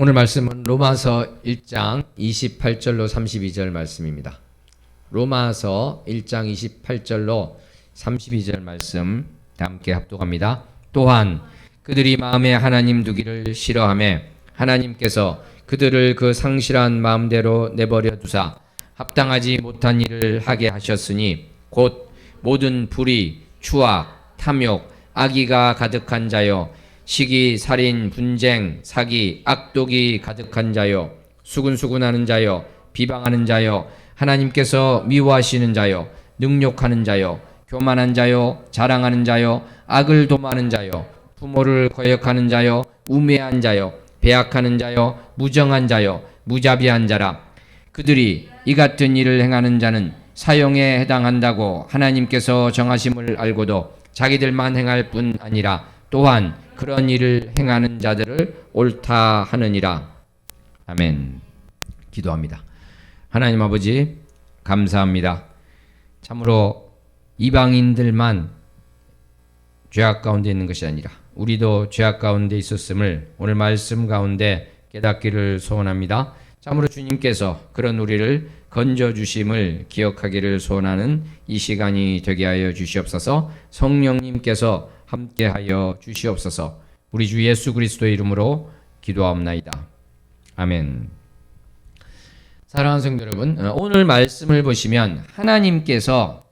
오늘 말씀은 로마서 1장 28절로 32절 말씀입니다. 로마서 1장 28절로 32절 말씀 함께 합독합니다. 또한 그들이 마음에 하나님 두기를 싫어하며 하나님께서 그들을 그 상실한 마음대로 내버려 두사 합당하지 못한 일을 하게 하셨으니 곧 모든 불의, 추악, 탐욕, 악의가 가득한 자요 시기, 살인, 분쟁, 사기, 악독이 가득한 자요 수군수군하는 자요 비방하는 자요 하나님께서 미워하시는 자요 능욕하는 자요 교만한 자요 자랑하는 자요 악을 도모하는 자요 부모를 거역하는 자요 우매한 자요 배악하는 자요 무정한 자요 무자비한 자라. 그들이 이 같은 일을 행하는 자는 사형에 해당한다고 하나님께서 정하심을 알고도 자기들만 행할 뿐 아니라 또한 그런 일을 행하는 자들을 옳다 하느니라. 아멘. 기도합니다. 하나님 아버지 감사합니다. 참으로 이방인들만 죄악 가운데 있는 것이 아니라 우리도 죄악 가운데 있었음을 오늘 말씀 가운데 깨닫기를 소원합니다. 참으로 주님께서 그런 우리를 건져주심을 기억하기를 소원하는 이 시간이 되게 하여 주시옵소서. 성령님께서 함께하여 주시옵소서. 우리 주 예수 그리스도의 이름으로 기도하옵나이다. 아멘. 사랑하는 성도 여러분, 오늘 말씀을 보시면 하나님께서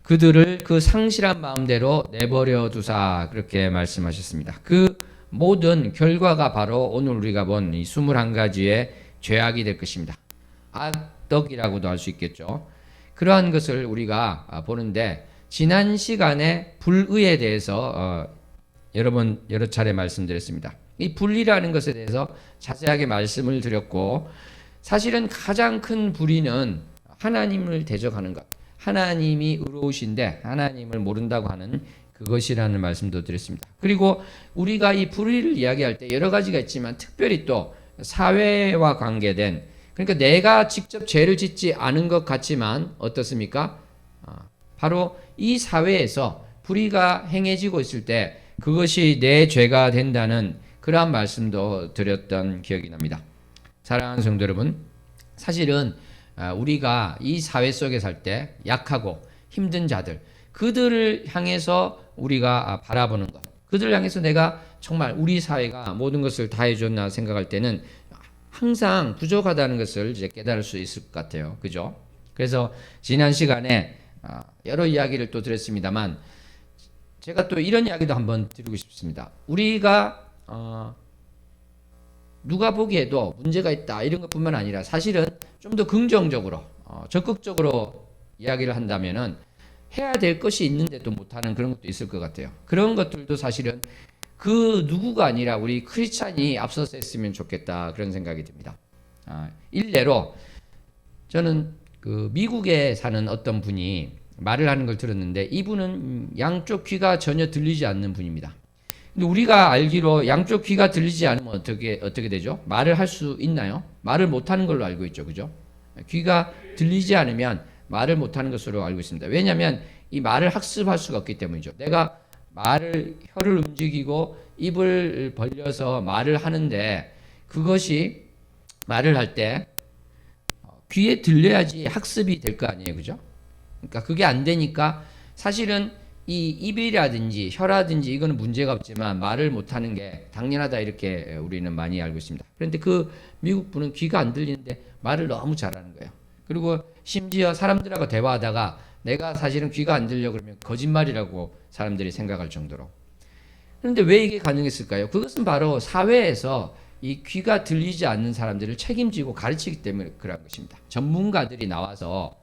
그들을 그 상실한 마음대로 내버려 두사 그렇게 말씀하셨습니다. 그 모든 결과가 바로 오늘 우리가 본 이 21가지의 죄악이 될 것입니다. 악덕이라고도 할 수 있겠죠. 그러한 것을 우리가 보는데 지난 시간에 불의에 대해서 여러 차례 말씀드렸습니다. 이 불의라는 것에 대해서 자세하게 말씀을 드렸고 사실은 가장 큰 불의는 하나님을 대적하는 것. 하나님이 의로우신데 하나님을 모른다고 하는 그것이라는 말씀도 드렸습니다. 그리고 우리가 이 불의를 이야기할 때 여러 가지가 있지만 특별히 또 사회와 관계된, 그러니까 내가 직접 죄를 짓지 않은 것 같지만 어떻습니까? 바로 이 사회에서 불의가 행해지고 있을 때 그것이 내 죄가 된다는 그러한 말씀도 드렸던 기억이 납니다. 사랑하는 성도 여러분, 사실은 우리가 이 사회 속에 살 때 약하고 힘든 자들, 그들을 향해서 우리가 바라보는 것, 그들을 향해서 내가 정말 우리 사회가 모든 것을 다 해줬나 생각할 때는 항상 부족하다는 것을 이제 깨달을 수 있을 것 같아요. 그죠? 그래서 지난 시간에 여러 이야기를 또 드렸습니다만 제가 또 이런 이야기도 한번 드리고 싶습니다. 우리가 누가 보기에도 문제가 있다 이런 것뿐만 아니라 사실은 좀 더 긍정적으로 적극적으로 이야기를 한다면은 해야 될 것이 있는데도 못하는 그런 것도 있을 것 같아요. 그런 것들도 사실은 그 누구가 아니라 우리 크리스찬이 앞서서 했으면 좋겠다 그런 생각이 듭니다. 일례로 저는 그 미국에 사는 어떤 분이 말을 하는 걸 들었는데 이분은 양쪽 귀가 전혀 들리지 않는 분입니다. 근데 우리가 알기로 양쪽 귀가 들리지 않으면 어떻게 되죠? 말을 할 수 있나요? 말을 못하는 걸로 알고 있죠, 그죠? 귀가 들리지 않으면 말을 못하는 것으로 알고 있습니다. 왜냐하면 이 말을 학습할 수가 없기 때문이죠. 내가 혀를 움직이고 입을 벌려서 말을 하는데 그것이 말을 할 때 귀에 들려야지 학습이 될 거 아니에요, 그죠? 그러니까 그게 안 되니까 사실은 이 입이라든지 혀라든지 이거는 문제가 없지만 말을 못하는 게 당연하다 이렇게 우리는 많이 알고 있습니다. 그런데 그 미국 분은 귀가 안 들리는데 말을 너무 잘하는 거예요. 그리고 심지어 사람들하고 대화하다가 내가 사실은 귀가 안 들려 그러면 거짓말이라고 사람들이 생각할 정도로. 그런데 왜 이게 가능했을까요? 그것은 바로 사회에서 이 귀가 들리지 않는 사람들을 책임지고 가르치기 때문에 그런 것입니다. 전문가들이 나와서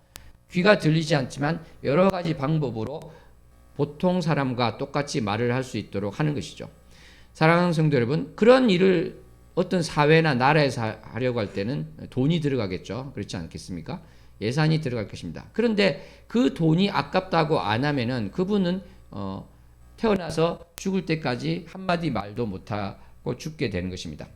귀가 들리지 않지만 여러 가지 방법으로 보통 사람과 똑같이 말을 할 수 있도록 하는 것이죠. 사랑하는 성도 여러분, 그런 일을 어떤 사회나 나라에서 하려고 할 때는 돈이 들어가겠죠. 그렇지 않겠습니까? 예산이 들어갈 것입니다. 그런데 그 돈이 아깝다고 안 하면은 그분은 태어나서 죽을 때까지 한마디 말도 못하고 죽게 되는 것입니다.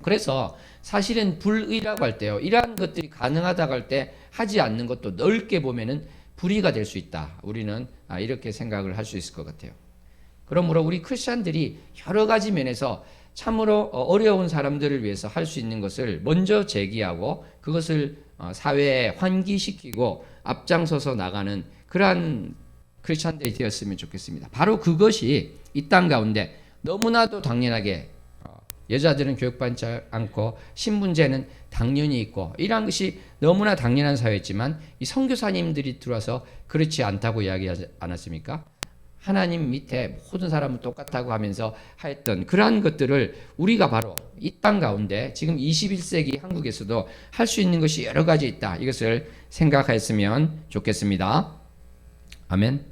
그래서 사실은 불의라고 할 때요, 이러한 것들이 가능하다고 할 때 하지 않는 것도 넓게 보면은 불의가 될 수 있다. 우리는 이렇게 생각을 할 수 있을 것 같아요. 그러므로 우리 크리스천들이 여러 가지 면에서 참으로 어려운 사람들을 위해서 할 수 있는 것을 먼저 제기하고 그것을 사회에 환기시키고 앞장서서 나가는 그러한 크리스찬들이 되었으면 좋겠습니다. 바로 그것이 이 땅 가운데 너무나도 당연하게 여자들은 교육받지 않고 신분제는 당연히 있고 이러한 것이 너무나 당연한 사회였지만 이 선교사님들이 들어와서 그렇지 않다고 이야기하지 않았습니까? 하나님 밑에 모든 사람은 똑같다고 하면서 하였던 그러한 것들을 우리가 바로 이 땅 가운데 지금 21세기 한국에서도 할 수 있는 것이 여러 가지 있다. 이것을 생각했으면 좋겠습니다. 아멘.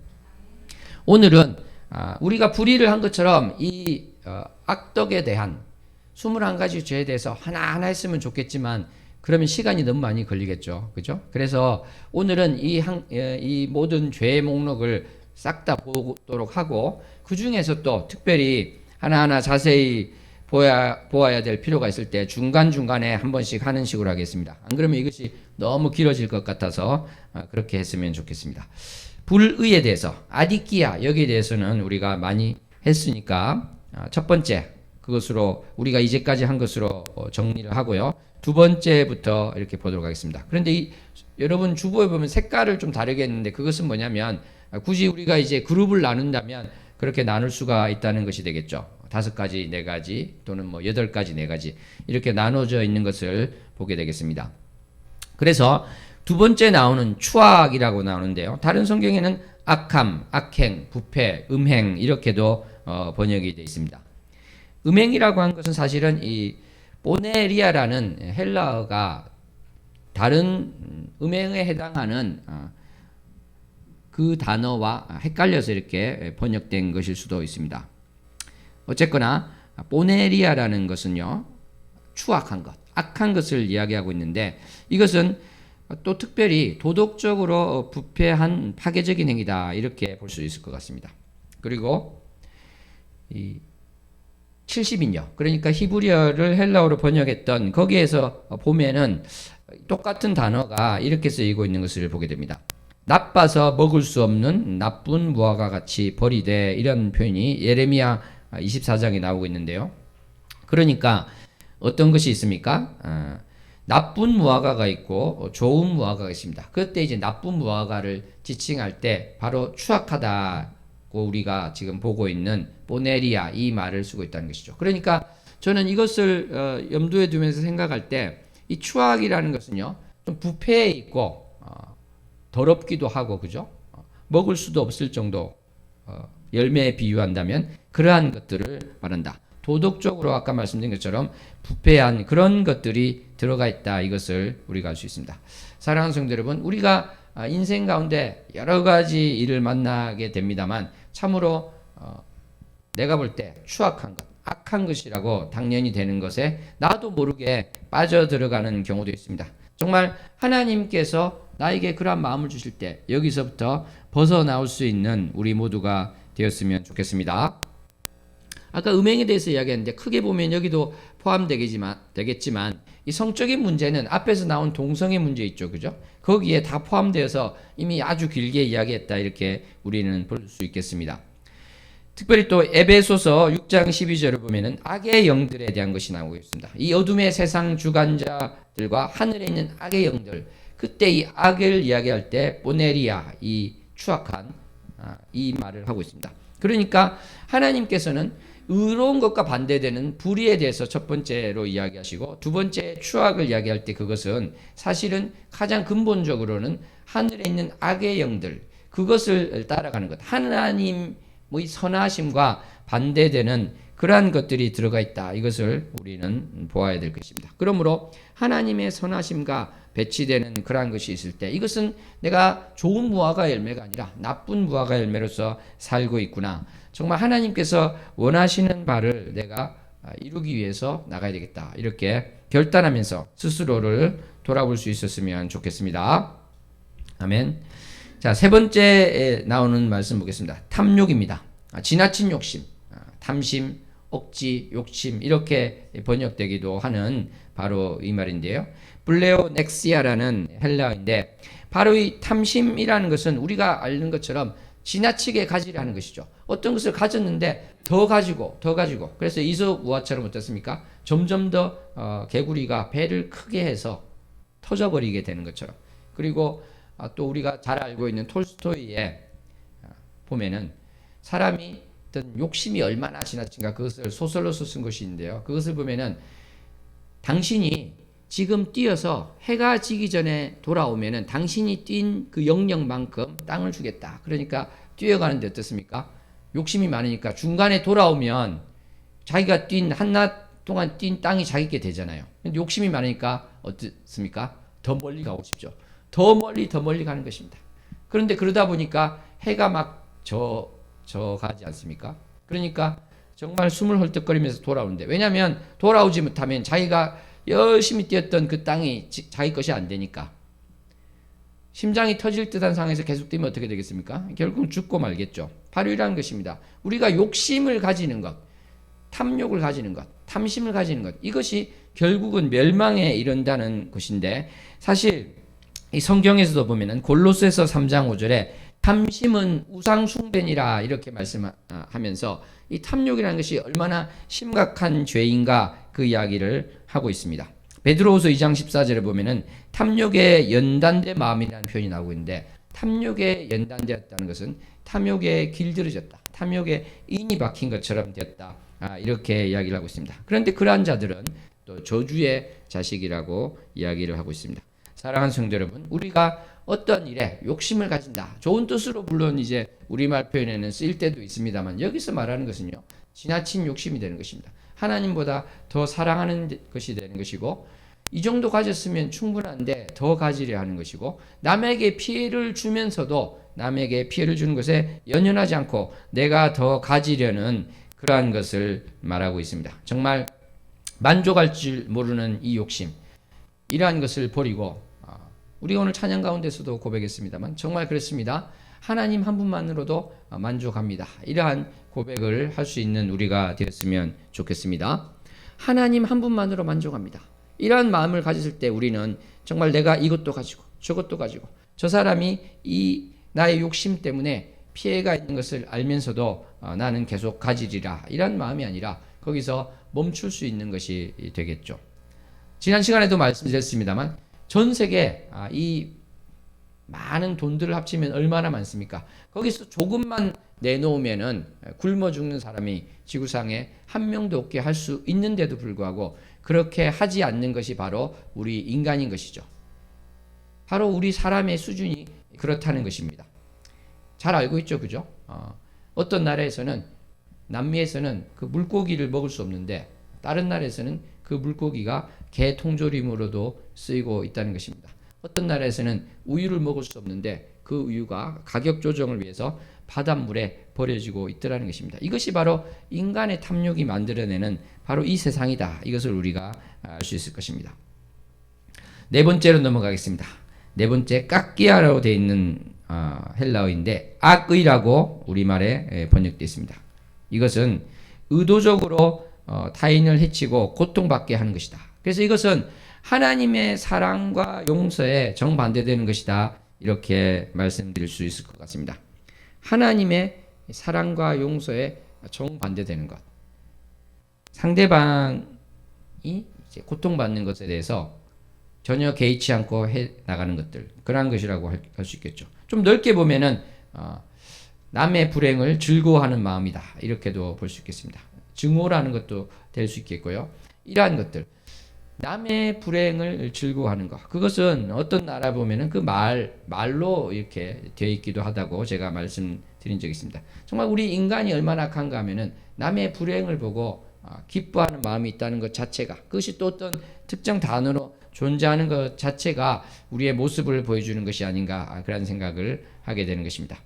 오늘은 우리가 불의를 한 것처럼 이 악덕에 대한 21가지 죄에 대해서 하나하나 했으면 좋겠지만 그러면 시간이 너무 많이 걸리겠죠. 그죠? 그래서 오늘은 이 모든 죄의 목록을 싹 다 보도록 하고 그 중에서 또 특별히 하나하나 자세히 보아야 될 필요가 있을 때 중간중간에 한 번씩 하는 식으로 하겠습니다. 안 그러면 이것이 너무 길어질 것 같아서 그렇게 했으면 좋겠습니다. 불의에 대해서 아디키아 여기에 대해서는 우리가 많이 했으니까 첫 번째 그것으로 우리가 이제까지 한 것으로 정리를 하고요. 두 번째부터 이렇게 보도록 하겠습니다. 그런데 여러분 주보에 보면 색깔을 좀 다르게 했는데 그것은 뭐냐면 굳이 우리가 이제 그룹을 나눈다면 그렇게 나눌 수가 있다는 것이 되겠죠. 5가지, 4가지 또는 뭐 8가지, 4가지 이렇게 나눠져 있는 것을 보게 되겠습니다. 그래서 두 번째 나오는 추악이라고 나오는데요. 다른 성경에는 악함, 악행, 부패, 음행 이렇게도 번역이 되어 있습니다. 음행이라고 한 것은 사실은 이 보네리아라는 헬라어가 다른 음행에 해당하는 그 단어와 헷갈려서 이렇게 번역된 것일 수도 있습니다. 어쨌거나 보네리아라는 것은요, 추악한 것, 악한 것을 이야기하고 있는데 이것은 또 특별히 도덕적으로 부패한 파괴적인 행위다 이렇게 볼 수 있을 것 같습니다. 그리고 이 70인여 그러니까 히브리어를 헬라어로 번역했던 거기에서 보면은 똑같은 단어가 이렇게 쓰이고 있는 것을 보게 됩니다. 나빠서 먹을 수 없는 나쁜 무화과 같이 버리되 이런 표현이 예레미야 24장에 나오고 있는데요. 그러니까 어떤 것이 있습니까? 나쁜 무화과가 있고 좋은 무화과가 있습니다. 그때 이제 나쁜 무화과를 지칭할 때 바로 추악하다고 우리가 지금 보고 있는 보네리아 이 말을 쓰고 있다는 것이죠. 그러니까 저는 이것을 염두에 두면서 생각할 때 이 추악이라는 것은요 좀 부패해 있고 더럽기도 하고 그죠? 먹을 수도 없을 정도 열매에 비유한다면 그러한 것들을 말한다. 도덕적으로 아까 말씀드린 것처럼 부패한 그런 것들이 들어가 있다. 이것을 우리가 알 수 있습니다. 사랑하는 성도 여러분, 우리가 인생 가운데 여러 가지 일을 만나게 됩니다만 참으로 내가 볼 때 추악한 것, 악한 것이라고 당연히 되는 것에 나도 모르게 빠져들어가는 경우도 있습니다. 정말 하나님께서 나에게 그러한 마음을 주실 때 여기서부터 벗어나올 수 있는 우리 모두가 되었으면 좋겠습니다. 아까 음행에 대해서 이야기했는데 크게 보면 여기도 포함되겠지만 이 성적인 문제는 앞에서 나온 동성의 문제 있죠. 그죠? 거기에 다 포함되어서 이미 아주 길게 이야기했다 이렇게 우리는 볼 수 있겠습니다. 특별히 또 에베소서 6장 12절을 보면은 악의 영들에 대한 것이 나오고 있습니다. 이 어둠의 세상 주관자들과 하늘에 있는 악의 영들 그때 이 악을 이야기할 때 보네리아 이 추악한 이 말을 하고 있습니다. 그러니까 하나님께서는 의로운 것과 반대되는 불의에 대해서 첫 번째로 이야기하시고 두 번째 추악을 이야기할 때 그것은 사실은 가장 근본적으로는 하늘에 있는 악의 영들 그것을 따라가는 것 하나님의 선하심과 반대되는 그러한 것들이 들어가 있다. 이것을 우리는 보아야 될 것입니다. 그러므로 하나님의 선하심과 배치되는 그러한 것이 있을 때 이것은 내가 좋은 무화과 열매가 아니라 나쁜 무화과 열매로서 살고 있구나. 정말 하나님께서 원하시는 바를 내가 이루기 위해서 나가야 되겠다. 이렇게 결단하면서 스스로를 돌아볼 수 있었으면 좋겠습니다. 아멘. 자, 세 번째 나오는 말씀 보겠습니다. 탐욕입니다. 지나친 욕심, 탐심, 억지, 욕심 이렇게 번역되기도 하는 바로 이 말인데요. 블레오넥시아라는 헬라어인데 바로 이 탐심이라는 것은 우리가 아는 것처럼 지나치게 가지려 하는 것이죠. 어떤 것을 가졌는데 더 가지고 그래서 이소우화처럼 어떻습니까? 점점 더 개구리가 배를 크게 해서 터져버리게 되는 것처럼. 그리고 또 우리가 잘 알고 있는 톨스토이에 보면은 사람이 어떤 욕심이 얼마나 지나친가 그것을 소설로서 쓴 것이 있는데요. 그것을 보면은 당신이 지금 뛰어서 해가 지기 전에 돌아오면은 당신이 뛴 그 영역만큼 땅을 주겠다. 그러니까 뛰어가는데 어떻습니까? 욕심이 많으니까 중간에 돌아오면 자기가 한낮 동안 뛴 땅이 자기게 되잖아요. 근데 욕심이 많으니까 어떻습니까? 더 멀리 가고 싶죠. 더 멀리 가는 것입니다. 그런데 그러다 보니까 해가 막 가지 않습니까? 그러니까 정말 숨을 헐떡거리면서 돌아오는데, 왜냐하면 돌아오지 못하면 자기가 열심히 뛰었던 그 땅이 자기 것이 안 되니까 심장이 터질 듯한 상황에서 계속 뛰면 어떻게 되겠습니까? 결국 죽고 말겠죠. 바로 이러한 것입니다. 우리가 욕심을 가지는 것, 탐욕을 가지는 것, 탐심을 가지는 것, 이것이 결국은 멸망에 이른다는 것인데, 사실 이 성경에서도 보면은 골로새서 3장 5절에 탐심은 우상 숭배니라 이렇게 말씀하면서 이 탐욕이라는 것이 얼마나 심각한 죄인가 그 이야기를 하고 있습니다. 베드로후서 2장 14절에 보면은 탐욕에 연단된 마음이라는 표현이 나오고 있는데, 탐욕에 연단되었다는 것은 탐욕에 길들여졌다, 탐욕에 인이 박힌 것처럼 되었다, 이렇게 이야기를 하고 있습니다. 그런데 그러한 자들은 또 저주의 자식이라고 이야기를 하고 있습니다. 사랑하는 성도 여러분, 우리가 어떤 일에 욕심을 가진다, 좋은 뜻으로 물론 이제 우리말 표현에는 쓰일 때도 있습니다만, 여기서 말하는 것은요, 지나친 욕심이 되는 것입니다. 하나님보다 더 사랑하는 것이 되는 것이고, 이 정도 가졌으면 충분한데 더 가지려 하는 것이고, 남에게 피해를 주면서도 남에게 피해를 주는 것에 연연하지 않고 내가 더 가지려는 그러한 것을 말하고 있습니다. 정말 만족할 줄 모르는 이 욕심, 이러한 것을 버리고, 우리 오늘 찬양 가운데서도 고백했습니다만 정말 그렇습니다. 하나님 한 분만으로도 만족합니다. 이러한 고백을 할 수 있는 우리가 되었으면 좋겠습니다. 하나님 한 분만으로 만족합니다. 이러한 마음을 가졌을 때 우리는 정말 내가 이것도 가지고 저것도 가지고, 저 사람이 이 나의 욕심 때문에 피해가 있는 것을 알면서도 나는 계속 가지리라, 이런 마음이 아니라 거기서 멈출 수 있는 것이 되겠죠. 지난 시간에도 말씀드렸습니다만 전 세계 이 많은 돈들을 합치면 얼마나 많습니까? 거기서 조금만 내놓으면은 굶어 죽는 사람이 지구상에 한 명도 없게 할 수 있는데도 불구하고 그렇게 하지 않는 것이 바로 우리 인간인 것이죠. 바로 우리 사람의 수준이 그렇다는 것입니다. 잘 알고 있죠, 그죠? 어떤 나라에서는, 남미에서는 그 물고기를 먹을 수 없는데 다른 나라에서는 그 물고기가 개 통조림으로도 쓰이고 있다는 것입니다. 어떤 나라에서는 우유를 먹을 수 없는데 그 우유가 가격 조정을 위해서 바닷물에 버려지고 있더라는 것입니다. 이것이 바로 인간의 탐욕이 만들어내는 바로 이 세상이다, 이것을 우리가 알 수 있을 것입니다. 네 번째로 넘어가겠습니다. 네 번째, 깎기야라고 되어 있는 헬라어인데 악의라고 우리말에 번역되어 있습니다. 이것은 의도적으로 타인을 해치고 고통받게 하는 것이다. 그래서 이것은 하나님의 사랑과 용서에 정반대되는 것이다, 이렇게 말씀드릴 수 있을 것 같습니다. 하나님의 사랑과 용서에 정반대되는 것, 상대방이 이제 고통받는 것에 대해서 전혀 개의치 않고 해 나가는 것들, 그러한 것이라고 할 수 있겠죠. 좀 넓게 보면은 남의 불행을 즐거워하는 마음이다, 이렇게도 볼 수 있겠습니다. 증오라는 것도 될 수 있겠고요. 이러한 것들, 남의 불행을 즐거워하는 것, 그것은 어떤 나라 보면은 그 말로 이렇게 되어 있기도 하다고 제가 말씀드린 적이 있습니다. 정말 우리 인간이 얼마나 악한가 하면은 남의 불행을 보고 기뻐하는 마음이 있다는 것 자체가, 그것이 또 어떤 특정 단어로 존재하는 것 자체가 우리의 모습을 보여주는 것이 아닌가, 그런 생각을 하게 되는 것입니다.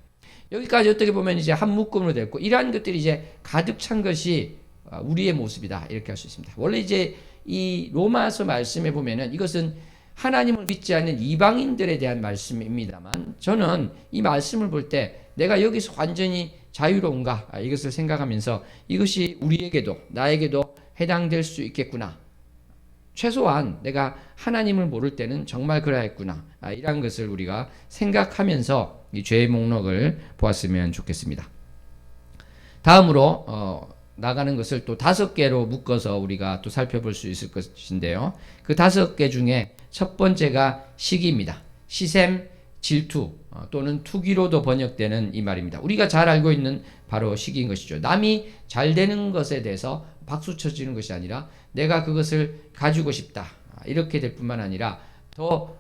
여기까지 어떻게 보면 이제 한 묶음으로 됐고, 이러한 것들이 이제 가득 찬 것이 우리의 모습이다, 이렇게 할 수 있습니다. 원래 이제 이 로마서 말씀에 보면은 이것은 하나님을 믿지 않는 이방인들에 대한 말씀입니다만, 저는 이 말씀을 볼 때 내가 여기서 완전히 자유로운가, 이것을 생각하면서 이것이 우리에게도, 나에게도 해당될 수 있겠구나, 최소한 내가 하나님을 모를 때는 정말 그래야 했구나. 이런 것을 우리가 생각하면서 이 죄의 목록을 보았으면 좋겠습니다. 다음으로 나가는 것을 또 5개로 묶어서 우리가 또 살펴볼 수 있을 것인데요. 그 5개 중에 첫 번째가 시기입니다. 시샘, 질투 또는 투기로도 번역되는 이 말입니다. 우리가 잘 알고 있는 바로 시기인 것이죠. 남이 잘 되는 것에 대해서 박수 쳐주는 것이 아니라 내가 그것을 가지고 싶다. 이렇게 될 뿐만 아니라 더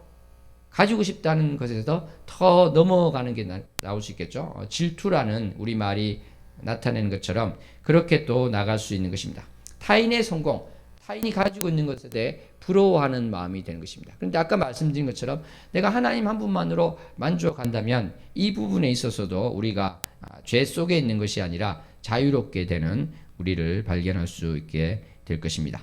가지고 싶다는 것에서 더 넘어가는 게 나올 수 있겠죠. 질투라는 우리 말이 나타내는 것처럼 그렇게 또 나갈 수 있는 것입니다. 타인의 성공, 타인이 가지고 있는 것에 대해 부러워하는 마음이 되는 것입니다. 그런데 아까 말씀드린 것처럼 내가 하나님 한 분만으로 만족한다면 이 부분에 있어서도 우리가 죄 속에 있는 것이 아니라 자유롭게 되는 우리를 발견할 수 있게 될 것입니다.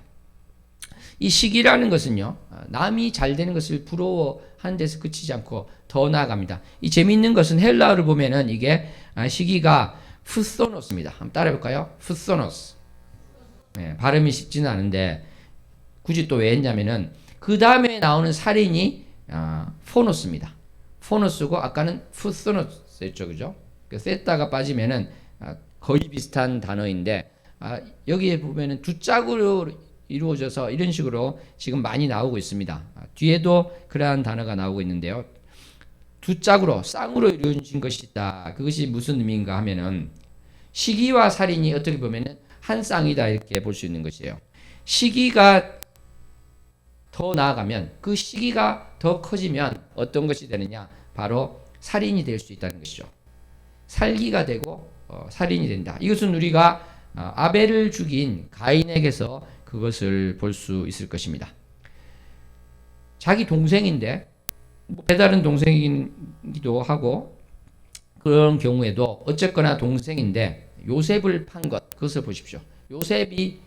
이 시기라는 것은요, 남이 잘 되는 것을 부러워하는 데서 그치지 않고 더 나아갑니다. 이 재미있는 것은 헬라어를 보면은 이게 시기가 푸소노스입니다. 한번 따라해볼까요? 푸소노스. 네, 발음이 쉽지는 않은데 굳이 또 왜 했냐면은 그 다음에 나오는 살인이 포노스입니다. 포노스고 아까는 푸소노스였죠, 그죠? 그 셌다가 빠지면은 거의 비슷한 단어인데 여기에 보면은 두 짝으로 이루어져서 이런 식으로 지금 많이 나오고 있습니다. 뒤에도 그러한 단어가 나오고 있는데요. 두 짝으로 쌍으로 이루어진 것이다. 그것이 무슨 의미인가 하면은 시기와 살인이 어떻게 보면은 한 쌍이다 이렇게 볼 수 있는 것이에요. 시기가 더 나아가면 그 시기가 더 커지면 어떤 것이 되느냐? 바로 살인이 될 수 있다는 것이죠. 살기가 되고 살인이 된다. 이것은 우리가 아벨을 죽인 가인에게서 그것을 볼 수 있을 것입니다. 자기 동생인데 배다른 동생이기도 하고 그런 경우에도 어쨌거나 동생인데 요셉을 판 것, 그것을 보십시오. 요셉이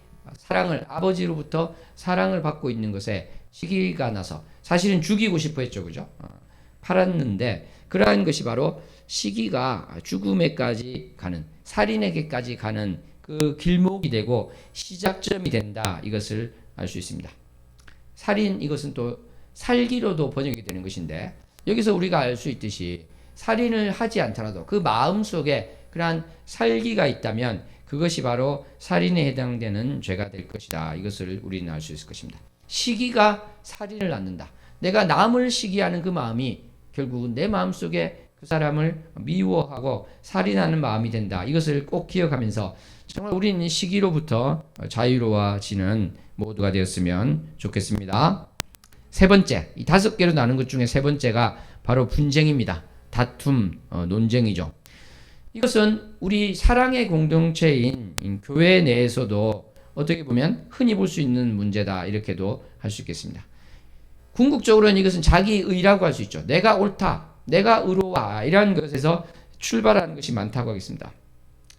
아버지로부터 사랑을 받고 있는 것에 시기가 나서 사실은 죽이고 싶어 했죠. 그죠? 팔았는데 그러한 것이 바로 시기가 죽음에까지 가는, 살인에게까지 가는 그 길목이 되고 시작점이 된다. 이것을 알 수 있습니다. 살인, 이것은 또 살기로도 번역이 되는 것인데 여기서 우리가 알 수 있듯이 살인을 하지 않더라도 그 마음 속에 그러한 살기가 있다면 그것이 바로 살인에 해당되는 죄가 될 것이다. 이것을 우리는 알 수 있을 것입니다. 시기가 살인을 낳는다. 내가 남을 시기하는 그 마음이 결국은 내 마음 속에 그 사람을 미워하고 살인하는 마음이 된다. 이것을 꼭 기억하면서 정말 우리는 시기로부터 자유로워지는 모두가 되었으면 좋겠습니다. 세 번째, 이 5개로 나눈 것 중에 세 번째가 바로 분쟁입니다. 다툼, 논쟁이죠. 이것은 우리 사랑의 공동체인 교회 내에서도 어떻게 보면 흔히 볼 수 있는 문제다. 이렇게도 할 수 있겠습니다. 궁극적으로는 이것은 자기의라고 할 수 있죠. 내가 옳다, 내가 의로와 이런 것에서 출발하는 것이 많다고 하겠습니다.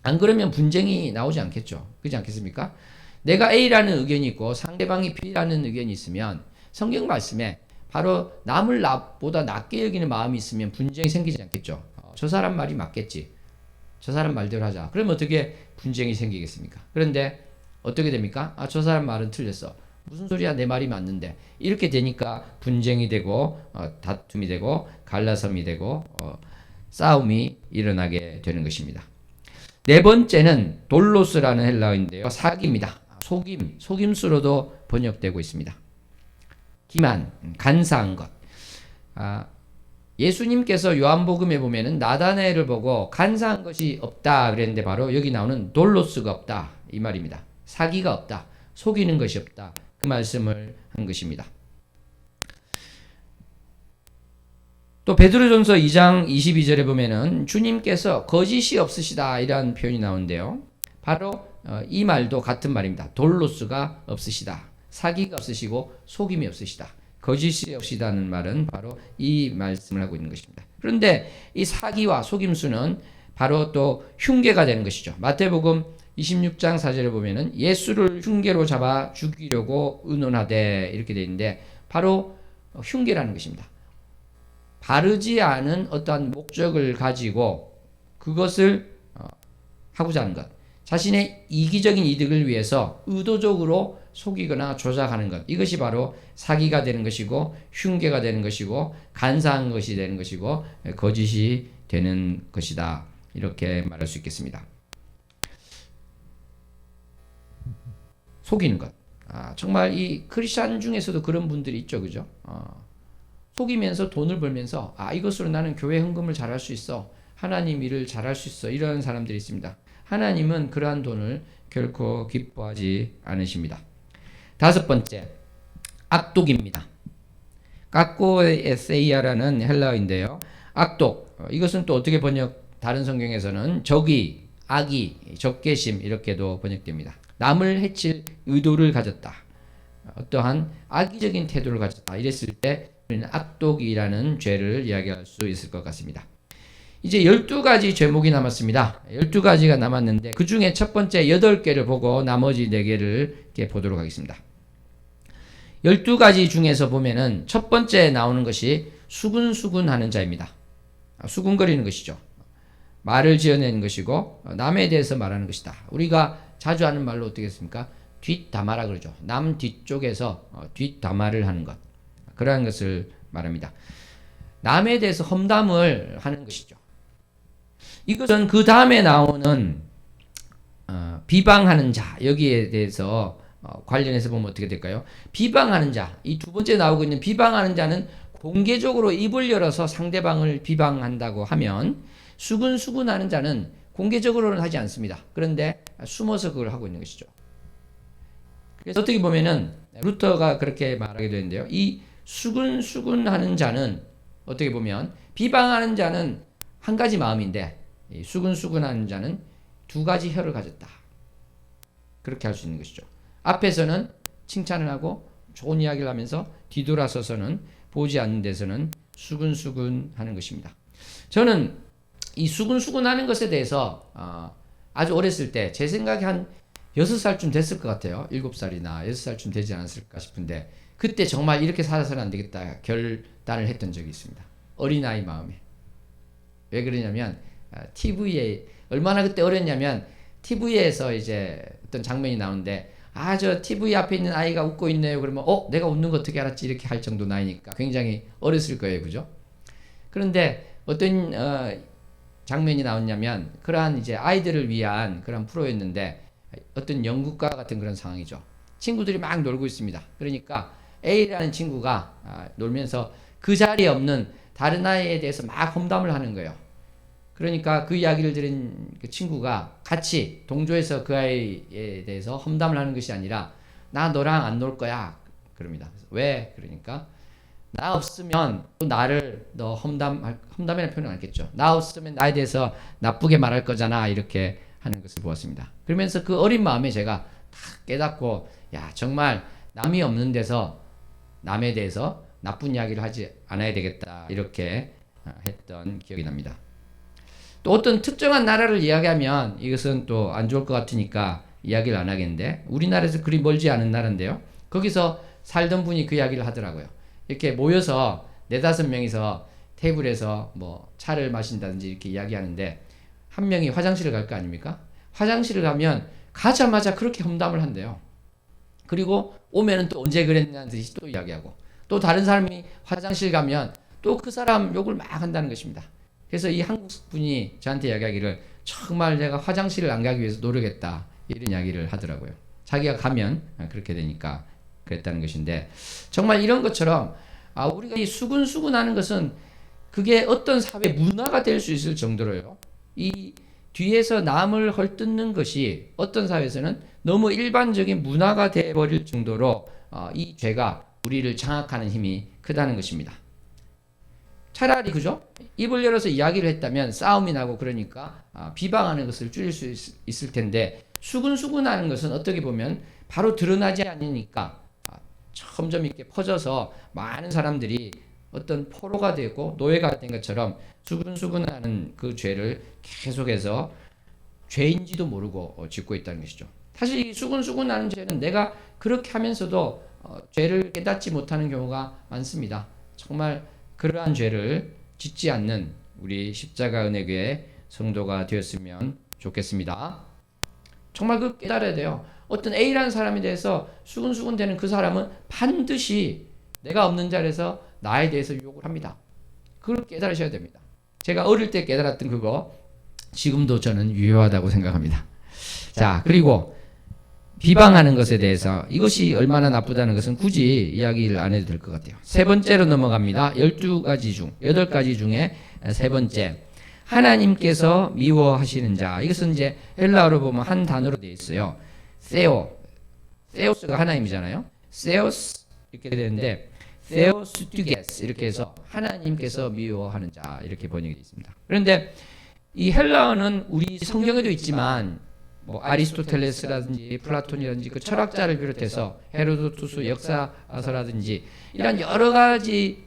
안 그러면 분쟁이 나오지 않겠죠. 그렇지 않겠습니까? 내가 A라는 의견이 있고 상대방이 B라는 의견이 있으면 성경 말씀에 바로 남을 나보다 낮게 여기는 마음이 있으면 분쟁이 생기지 않겠죠. 저 사람 말이 맞겠지. 저 사람 말대로 하자. 그러면 어떻게 분쟁이 생기겠습니까? 그런데 어떻게 됩니까? 저 사람 말은 틀렸어. 무슨 소리야? 내 말이 맞는데. 이렇게 되니까 분쟁이 되고 다툼이 되고 갈라섬이 되고 싸움이 일어나게 되는 것입니다. 네 번째는 돌로스라는 헬라어인데요. 사기입니다. 속임수로도 번역되고 있습니다. 기만, 간사한 것. 예수님께서 요한복음에 보면은 나다나엘을 보고 간사한 것이 없다 그랬는데 바로 여기 나오는 돌로스가 없다 이 말입니다. 사기가 없다, 속이는 것이 없다 그 말씀을 한 것입니다. 또 베드로전서 2장 22절에 보면은 주님께서 거짓이 없으시다 이런 표현이 나오는데요. 바로 이 말도 같은 말입니다. 돌로스가 없으시다, 사기가 없으시고 속임이 없으시다, 거짓이 없이다는 말은 바로 이 말씀을 하고 있는 것입니다. 그런데 이 사기와 속임수는 바로 또 흉계가 되는 것이죠. 마태복음 26장 4절에 보면은 예수를 흉계로 잡아 죽이려고 의논하되 이렇게 되어 있는데 바로 흉계라는 것입니다. 바르지 않은 어떠한 목적을 가지고 그것을 하고자 하는 것. 자신의 이기적인 이득을 위해서 의도적으로 속이거나 조작하는 것, 이것이 바로 사기가 되는 것이고 흉계가 되는 것이고 간사한 것이 되는 것이고 거짓이 되는 것이다, 이렇게 말할 수 있겠습니다. 속이는 것. 정말 이 크리스찬 중에서도 그런 분들이 있죠, 그죠? 속이면서 돈을 벌면서 이것으로 나는 교회 헌금을 잘할 수 있어, 하나님 일을 잘할 수 있어, 이런 사람들이 있습니다. 하나님은 그러한 돈을 결코 기뻐하지 않으십니다. 다섯 번째, 악독입니다. 까코에세이아라는 헬라어인데요. 악독, 이것은 또 어떻게 다른 성경에서는 적의, 악의, 적개심 이렇게도 번역됩니다. 남을 해칠 의도를 가졌다, 어떠한 악의적인 태도를 가졌다, 이랬을 때 우리는 악독이라는 죄를 이야기할 수 있을 것 같습니다. 이제 12가지 죄목이 남았습니다. 12가지가 남았는데 그 중에 첫 번째 8개를 보고 나머지 4개를 이렇게 보도록 하겠습니다. 12가지 중에서 보면은 첫 번째 나오는 것이 수군수군하는 자입니다. 수군거리는 것이죠. 말을 지어내는 것이고 남에 대해서 말하는 것이다. 우리가 자주 하는 말로 어떻게 했습니까? 뒷담화라 그러죠. 남 뒤쪽에서 뒷담화를 하는 것, 그러한 것을 말합니다. 남에 대해서 험담을 하는 것이죠. 이것은 그 다음에 나오는 비방하는 자, 여기에 대해서 관련해서 보면 어떻게 될까요? 비방하는 자, 이 두 번째 나오고 있는 비방하는 자는 공개적으로 입을 열어서 상대방을 비방한다고 하면, 수군수군하는 자는 공개적으로는 하지 않습니다. 그런데 숨어서 그걸 하고 있는 것이죠. 그래서 어떻게 보면은 루터가 그렇게 말하게 되는데요. 이 수군수군하는 자는 어떻게 보면 비방하는 자는 한 가지 마음인데, 이 수군수군하는 자는 두 가지 혀를 가졌다, 그렇게 할 수 있는 것이죠. 앞에서는 칭찬을 하고 좋은 이야기를 하면서 뒤돌아서서는, 보지 않는 데서는 수군수군하는 것입니다. 저는 이 수군수군하는 것에 대해서 아주 어렸을 때, 제 생각에 한 6살쯤 됐을 것 같아요. 7살이나 6살쯤 되지 않았을까 싶은데, 그때 정말 이렇게 살아서는 안 되겠다 결단을 했던 적이 있습니다. 어린아이 마음에. 왜 그러냐면 TV에, 얼마나 그때 어렸냐면 TV에서 이제 어떤 장면이 나오는데, 저 TV 앞에 있는 아이가 웃고 있네요. 그러면 내가 웃는 거 어떻게 알았지? 이렇게 할 정도 나이니까 굉장히 어렸을 거예요, 그죠? 그런데 어떤 장면이 나왔냐면, 그러한 이제 아이들을 위한 그런 프로였는데, 어떤 연극가 같은 그런 상황이죠. 친구들이 막 놀고 있습니다. 그러니까 A라는 친구가 놀면서 그 자리에 없는 다른 아이에 대해서 막 험담을 하는 거예요. 그러니까 그 이야기를 들은 그 친구가 같이 동조해서 그 아이에 대해서 험담을 하는 것이 아니라, 나 너랑 안 놀 거야, 그럽니다. 왜? 그러니까 나 없으면 또 나를 너 험담이라는 표현은 않겠죠. 나 없으면 나에 대해서 나쁘게 말할 거잖아, 이렇게 하는 것을 보았습니다. 그러면서 그 어린 마음에 제가 딱 깨닫고, 정말 남이 없는 데서 남에 대해서 나쁜 이야기를 하지 않아야 되겠다, 이렇게 했던 기억이 납니다. 또 어떤 특정한 나라를 이야기하면 이것은 또 안 좋을 것 같으니까 이야기를 안 하겠는데, 우리나라에서 그리 멀지 않은 나라인데요. 거기서 살던 분이 그 이야기를 하더라고요. 이렇게 모여서 4-5명이서 테이블에서 뭐 차를 마신다든지 이렇게 이야기하는데, 한 명이 화장실을 갈 거 아닙니까? 화장실을 가면 가자마자 그렇게 험담을 한대요. 그리고 오면은 또 언제 그랬냐는 듯이 또 이야기하고, 또 다른 사람이 화장실 가면 또 그 사람 욕을 막 한다는 것입니다. 그래서 이 한국 분이 저한테 이야기하기를, 정말 내가 화장실을 안 가기 위해서 노력했다, 이런 이야기를 하더라고요. 자기가 가면 그렇게 되니까 그랬다는 것인데, 정말 이런 것처럼 우리가 이 수군수군하는 것은 그게 어떤 사회 문화가 될 수 있을 정도로요. 이 뒤에서 남을 헐뜯는 것이 어떤 사회에서는 너무 일반적인 문화가 되어버릴 정도로 이 죄가 우리를 장악하는 힘이 크다는 것입니다. 차라리 그죠? 입을 열어서 이야기를 했다면 싸움이 나고, 그러니까 비방하는 것을 줄일 수 있을 텐데, 수군수군하는 것은 어떻게 보면 바로 드러나지 않으니까 점점 이렇게 퍼져서 많은 사람들이 어떤 포로가 되고 노예가 된 것처럼 수군수군하는 그 죄를 계속해서 죄인지도 모르고 짓고 있다는 것이죠. 사실 이 수군수군하는 죄는 내가 그렇게 하면서도 죄를 깨닫지 못하는 경우가 많습니다. 정말 그러한 죄를 짓지 않는 우리 십자가 은혜교회 성도가 되었으면 좋겠습니다. 정말 그 깨달아야 돼요. 어떤 A라는 사람에 대해서 수근수근대는 그 사람은 반드시 내가 없는 자리에서 나에 대해서 유혹을 합니다. 그걸 깨달으셔야 됩니다. 제가 어릴 때 깨달았던 그거 지금도 저는 유효하다고 생각합니다. 자, 그리고 비방하는 것에 대해서 이것이 얼마나 나쁘다는 것은 굳이 이야기를 안 해도 될 것 같아요. 세 번째로 넘어갑니다. 12가지 중 8가지 중에 세 번째, 하나님께서 미워하시는 자. 이것은 이제 헬라어로 보면 한 단어로 되어 있어요. 세오스가 하나님이잖아요. 세오스 이렇게 되는데 세오스튜게스 이렇게 해서 하나님께서 미워하는 자 이렇게 번역이 되어 있습니다. 그런데 이 헬라어는 우리 성경에도 있지만 뭐 아리스토텔레스라든지 플라톤이라든지 그 철학자를 비롯해서 헤로도투스 역사서라든지 이런 여러 가지를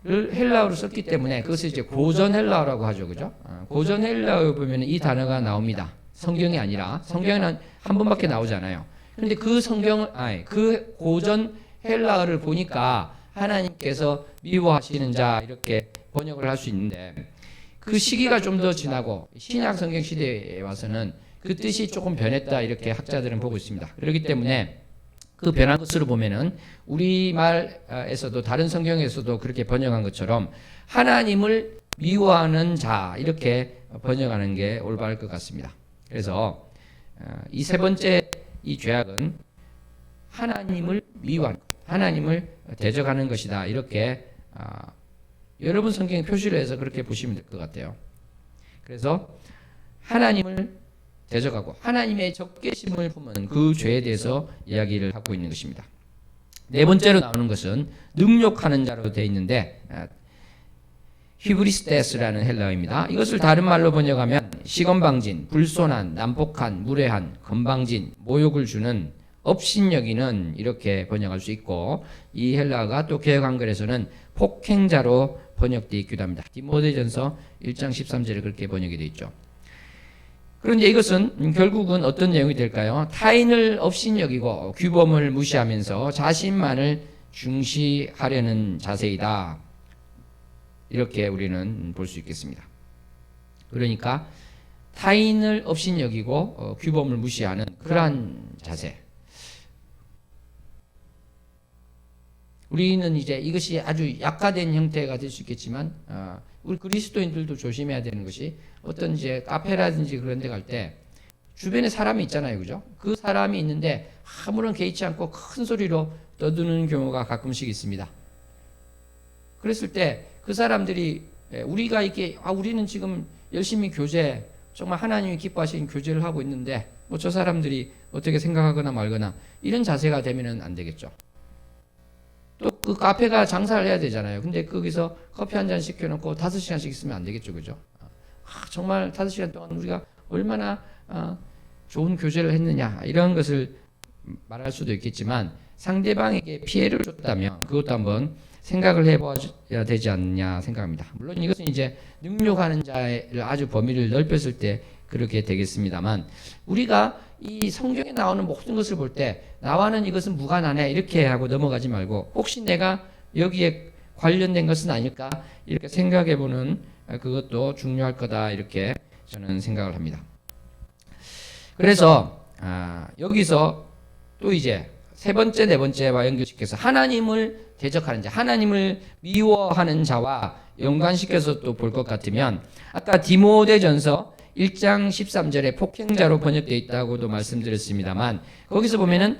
헬라어로 썼기 때문에 그것을 이제 고전 헬라어라고 하죠, 그죠? 고전 헬라어에 보면 이 단어가 나옵니다. 성경이 아니라 성경에는 한 번밖에 나오잖아요. 그런데 그 그 고전 헬라어를 보니까 하나님께서 미워하시는 자 이렇게 번역을 할 수 있는데. 그 시기가 좀 더 지나고 신약 성경 시대에 와서는 그 뜻이 조금 변했다 이렇게 학자들은 보고 있습니다. 그렇기 때문에 그 변한 것으로 보면은 우리말에서도 다른 성경에서도 그렇게 번역한 것처럼 하나님을 미워하는 자 이렇게 번역하는 게 올바를 것 같습니다. 그래서 이 세 번째 이 죄악은 하나님을 미워하는 것, 하나님을 대적하는 것이다 이렇게 여러분 성경에 표시를 해서 그렇게 보시면 될 것 같아요. 그래서 하나님을 대적하고 하나님의 적개심을 품은 그 죄에 대해서 이야기를 하고 있는 것입니다. 네 번째로 나오는 것은 능욕하는 자로 되어 있는데 히브리스테스라는 헬라어입니다. 이것을 다른 말로 번역하면 시건방진, 불손한, 난폭한, 무례한, 건방진, 모욕을 주는, 업신여기는 이렇게 번역할 수 있고 이 헬라어가 또 개역 한글에서는 폭행자로 번역되어 있기도 합니다. 디모데전서 1장 13절에 그렇게 번역이 되어 있죠. 그런데 이것은 결국은 어떤 내용이 될까요? 타인을 업신여기고 규범을 무시하면서 자신만을 중시하려는 자세이다. 이렇게 우리는 볼 수 있겠습니다. 그러니까 타인을 업신여기고 규범을 무시하는 그러한 자세. 우리는 이제 이것이 아주 약화된 형태가 될 수 있겠지만 우리 그리스도인들도 조심해야 되는 것이 어떤 이제 카페라든지 그런 데 갈 때 주변에 사람이 있잖아요, 그죠? 그 사람이 있는데 아무런 개의치 않고 큰 소리로 떠드는 경우가 가끔씩 있습니다. 그랬을 때 그 사람들이 우리가 이렇게 우리는 지금 열심히 교제 정말 하나님이 기뻐하시는 교제를 하고 있는데 뭐 저 사람들이 어떻게 생각하거나 말거나 이런 자세가 되면은 안 되겠죠. 또 그 카페가 장사를 해야 되잖아요. 근데 거기서 커피 한 잔 시켜놓고 5시간씩 있으면 안 되겠죠, 그죠? 정말 5시간 동안 우리가 얼마나 좋은 교제를 했느냐 이런 것을 말할 수도 있겠지만 상대방에게 피해를 줬다면 그것도 한번 생각을 해봐야 되지 않느냐 생각합니다. 물론 이것은 이제 능욕하는 자의 아주 범위를 넓혔을 때 그렇게 되겠습니다만 우리가 이 성경에 나오는 모든 것을 볼 때 나와는 이것은 무관하네 이렇게 하고 넘어가지 말고 혹시 내가 여기에 관련된 것은 아닐까 이렇게 생각해 보는 그것도 중요할 거다 이렇게 저는 생각을 합니다. 그래서 여기서 또 이제 세 번째 네 번째와 연결시켜서 하나님을 대적하는 자, 하나님을 미워하는 자와 연관시켜서 또 볼 것 같으면 아까 디모데전서 1장 13절에 폭행자로 번역되어 있다고도 말씀드렸습니다만 거기서 보면은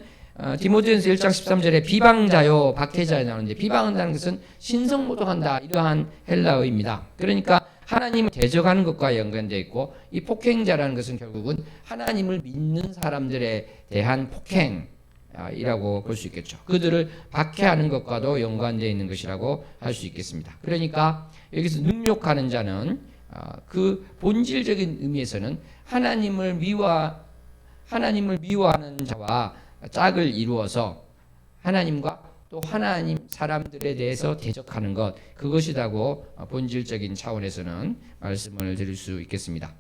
디모데전서 1장 13절에 비방자요 박해자에 나오는데 비방한다는 것은 신성모독한다 이러한 헬라어입니다. 그러니까 하나님을 대적하는 것과 연관되어 있고 이 폭행자라는 것은 결국은 하나님을 믿는 사람들에 대한 폭행이라고 볼 수 있겠죠. 그들을 박해하는 것과도 연관되어 있는 것이라고 할 수 있겠습니다. 그러니까 여기서 능욕하는 자는 그 본질적인 의미에서는 하나님을 미워하는 자와 짝을 이루어서 하나님과 또 하나님 사람들에 대해서 대적하는 것 그것이라고 본질적인 차원에서는 말씀을 드릴 수 있겠습니다.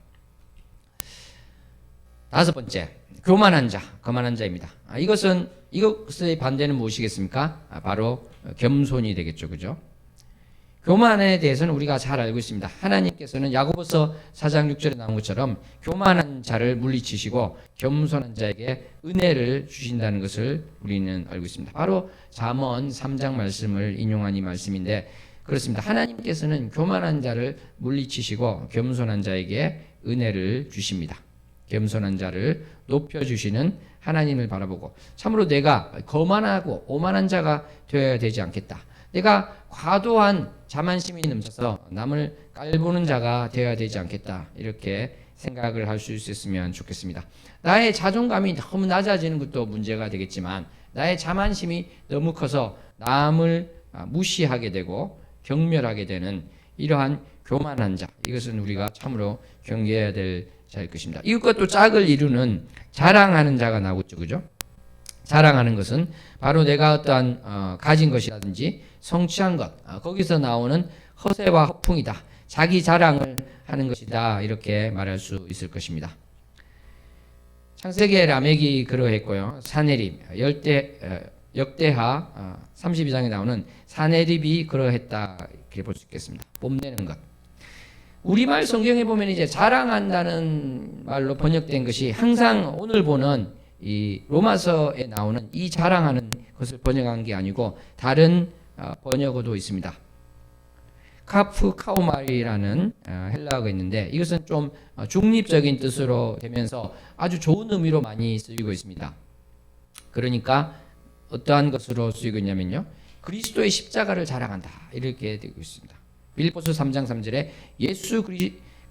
다섯 번째, 교만한 자, 거만한 자입니다. 이것의 반대는 무엇이겠습니까? 바로 겸손이 되겠죠, 그죠? 교만에 대해서는 우리가 잘 알고 있습니다. 하나님께서는 야고보서 4장 6절에 나온 것처럼 교만한 자를 물리치시고 겸손한 자에게 은혜를 주신다는 것을 우리는 알고 있습니다. 바로 잠언 3장 말씀을 인용한 이 말씀인데 그렇습니다. 하나님께서는 교만한 자를 물리치시고 겸손한 자에게 은혜를 주십니다. 겸손한 자를 높여주시는 하나님을 바라보고 참으로 내가 거만하고 오만한 자가 되어야 되지 않겠다. 내가 과도한 자만심이 넘쳐서 남을 깔보는 자가 되어야 되지 않겠다. 이렇게 생각을 할 수 있었으면 좋겠습니다. 나의 자존감이 너무 낮아지는 것도 문제가 되겠지만 나의 자만심이 너무 커서 남을 무시하게 되고 경멸하게 되는 이러한 교만한 자, 이것은 우리가 참으로 경계해야 될 자일 것입니다. 이것과 또 짝을 이루는 자랑하는 자가 나오죠. 그죠? 자랑하는 것은 바로 내가 어떠한 가진 것이라든지 성취한 것, 거기서 나오는 허세와 허풍이다. 자기 자랑을 하는 것이다. 이렇게 말할 수 있을 것입니다. 창세기에 라멕이 그러했고요. 사네립, 역대하 32장에 나오는 사네립이 그러했다. 이렇게 볼 수 있겠습니다. 뽐내는 것. 우리말 성경에 보면 이제 자랑한다는 말로 번역된 것이 항상 오늘 보는 이 로마서에 나오는 이 자랑하는 것을 번역한 게 아니고 다른 번역어도 있습니다. 카프카오마이라는 헬라어가 있는데 이것은 좀 중립적인 뜻으로 되면서 아주 좋은 의미로 많이 쓰이고 있습니다. 그러니까 어떠한 것으로 쓰이고 있냐면요. 그리스도의 십자가를 자랑한다. 이렇게 되고 있습니다. 빌립보서 3장 3절에